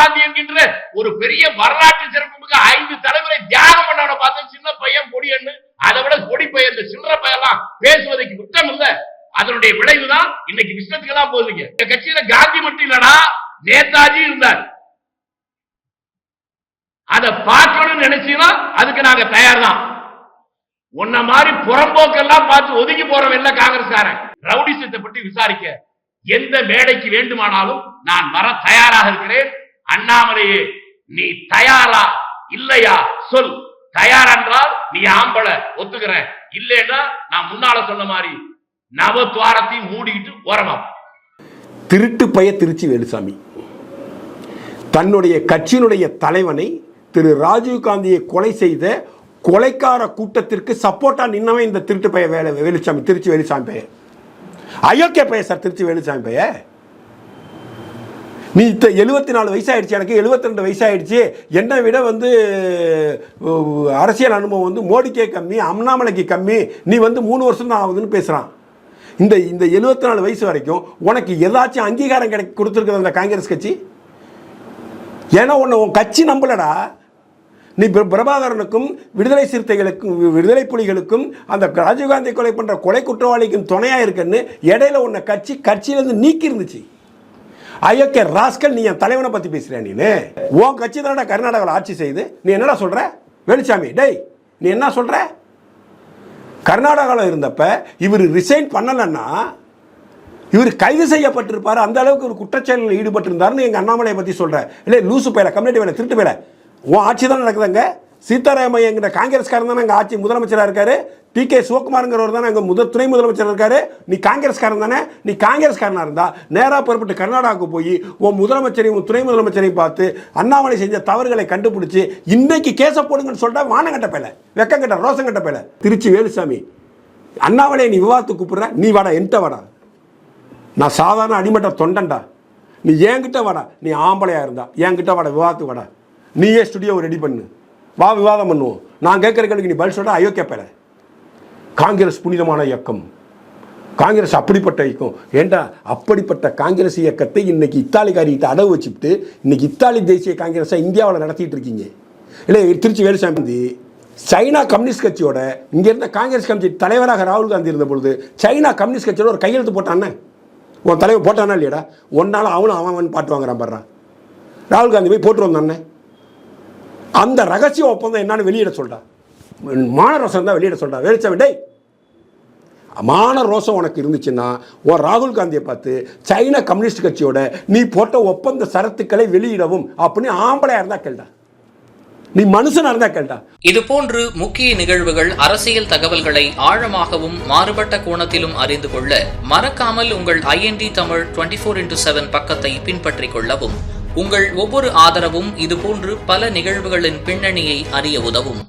காந்தி என்கின்ற ஒரு பெரிய வரலாற்று சிறப்புமிக்க 5 தலைமுறை தியாகம் பண்ணவனை பார்த்து சின்ன பையன் கொடியன்னு, அதை விட கொடி பையன் இந்த சில்லற பையெல்லாம் பேசுவதற்கு குற்றம் இல்ல. அதனுடைய விளைவுதான் இன்னைக்கு விஷயத்துக்கு எல்லாம் போகுதுங்க. கட்சியில காந்தி மட்டும் இல்லடா, நேதாஜி இருந்தார். அதை பார்க்கணும்னு நினைச்சீங்கன்னா அதுக்கு நாங்க தயார் தான். உன்ன மாதிரி புறம்போக்கெல்லாம் பார்த்து ஒதுங்கி போறவன் இல்ல காங்கிரஸ்காரன். ரவுடிசத்தை பற்றி விசாரிக்க எந்த மேடைக்கு வேண்டுமானாலும் நான் வர தயாராக இருக்கிறேன். அண்ணாமலையே, நீ தயாரா இல்லையா சொல். தயார் என்றால் நீ ஆம்பளை ஒத்துக்கிறேன், இல்லைன்னா நான் முன்னால சொன்ன மாதிரி நவத்வாரத்தையும் மூடிக்கிட்டு ஓரமா. திருட்டு பைய திருச்சி வேலுசாமி தன்னுடைய கட்சியினுடைய தலைவனை திரு ராஜீவ்காந்தியை கொலை செய்த கொலைக்கார கூட்டத்திற்கு சப்போர்ட்டா நின்னவன் இந்த திருட்டு பைய வேலுசாமி, திருச்சி வேலுசாமி பைய. அயோக்கிய பைய சார் திருச்சி வேலுசாமி பைய. நீ 74 வயசாயிடுச்சு, எனக்கு 72 வயசாயிடுச்சு, என்னை விட அரசியல் அனுபவம் மோடிக்கே கம்மி, அண்ணாமலைக்கு கம்மி, நீ 3 வருஷம் தான் ஆகுதுன்னு பேசுறான். இந்த 74 வயசு வரைக்கும் உனக்கு ஏதாச்சும் அங்கீகாரம் கொடுத்துருக்குது அந்த காங்கிரஸ் கட்சி? ஏன்னா உன் கட்சி நம்பலடா. நீ பிரபாகரனுக்கும் விடுதலை சிறுத்தைகளுக்கும் விடுதலை புலிகளுக்கும் அந்த ராஜீவ்காந்தி கொலை பண்ற கொலை குற்றவாளிக்கும் துணையா இருக்குன்னு இடையில உன்னை கட்சியிலிருந்து நீக்கி இருந்துச்சு. அயோக்கிய ராஸ்கல், நீ என் தலைவனை பத்தி பேசுறியா? நீனு உன் கட்சி தானடா கர்நாடகாவில் ஆட்சி செய்து. நீ என்னடா சொல்ற வேலுசாமி? டேய், நீ என்ன சொல்ற? கர்நாடகாவில் இருந்தப்ப இவர் ரிசைன் பண்ணலன்னா இவர் கைது செய்யப்பட்டிருப்பாரு. அந்த அளவுக்கு ஒரு குற்றச்செயலில் ஈடுபட்டிருந்தாருன்னு எங்க அண்ணாமலையை பத்தி சொல்ற. இல்லை லூசு பையல, கம்யூனிட்டி வேலை, திருட்டு வேலை. உன் ஆட்சி தான் நடக்குதுங்க. சீதாராமையா என்கிற காங்கிரஸ்காரன் தானே அங்கே ஆட்சி முதலமைச்சராக இருக்காரு. டி.கே. சிவகுமார்ங்கிறவர் தானே அங்கே துணை முதலமைச்சர் இருக்காரு. நீ காங்கிரஸ்காரன் தானே. நீ காங்கிரஸ்காரனாக இருந்தா நேராக புறப்பட்டு கர்நாடகாவுக்கு போய் உன் முதலமைச்சரையும் துணை முதலமைச்சரையும் பார்த்து அண்ணாமலை செஞ்ச தவறுகளை கண்டுபிடிச்சு இன்னைக்கு கேச போடுங்கன்னு சொல்லிட்டா வானங்கட்ட பேல, வெக்கங்கட்ட, ரோசங்கட்ட பேல. திருச்சி வேலுசாமி, அண்ணாமலையை நீ விவாதத்துக்கு கூப்பிடுற, நீ வாடா, என்கிட்ட வாடா. நான் சாதாரண அடிமட்ட தொண்டன்டா. நீ என்கிட்ட வாடா. நீ ஆம்பளையா இருந்தா என்கிட்ட வாடா, விவாதத்துக்கு வாடா. நீயே ஸ்டுடியோவை ரெடி பண்ணு, வா, விவாதம் பண்ணுவோம். நான் கேட்குற கேள்விக்கு நீ பதில் சொல்ற. அயோக்கிய பேர. காங்கிரஸ் புனிதமான இயக்கம், காங்கிரஸ் அப்படிப்பட்ட இயக்கம். ஏண்டா அப்படிப்பட்ட காங்கிரஸ் இயக்கத்தை இன்னைக்கு இத்தாலிக்காரிகிட்ட அடவு வச்சுட்டு இன்னைக்கு இத்தாலி தேசிய காங்கிரஸை இந்தியாவில் நடத்திட்டு இருக்கீங்க. இல்லை திருச்சி வேலுசாமி, சைனா கம்யூனிஸ்ட் கட்சியோட இங்கே இருந்த காங்கிரஸ் கட்சி தலைவராக ராகுல் காந்தி இருந்த பொழுது சைனா கம்யூனிஸ்ட் கட்சியோட ஒரு கையெழுத்து போட்டானே, உன் தலைவர் போட்டானா இல்லையடா? ஒன்னால அவன் பாட்டு வாங்குறான் பாடுறான். ராகுல் காந்தி போய் போட்டு வந்தானே. அந்த ரகசிய ஒப்பந்தம் என்னன்னு வெளியிட சொல்றா. மான ரோசம் தான் வெளியிட சொல்றா. வேலுசாமி, டேய், மான ரோசம் உனக்கு இருந்துச்சுன்னா உன் ராகுல் காந்தியை பார்த்து சைனா கம்யூனிஸ்ட் கட்சியோட நீ போட்ட ஒப்பந்த சரத்துக்களை வெளியிடவும் அப்படின்னு ஆம்பளையா இருந்தா கேள்டா. நீ மனுஷனா இருந்தா கேள்டா. இது போன்று முக்கிய நிகழ்வுகள், அரசியல் தகவல்களை ஆழமாகவும் மாறுபட்ட கோணத்திலும் அறிந்து கொள்ள மறக்காமல் உங்கள் IND தமிழ் 24x7 பக்கத்தை பின்பற்றிக் கொள்ளவும். உங்கள் ஒவ்வொரு ஆதரவும் இதுபோன்று பல நிகழ்வுகளின் பின்னணியை அறிய உதவும்.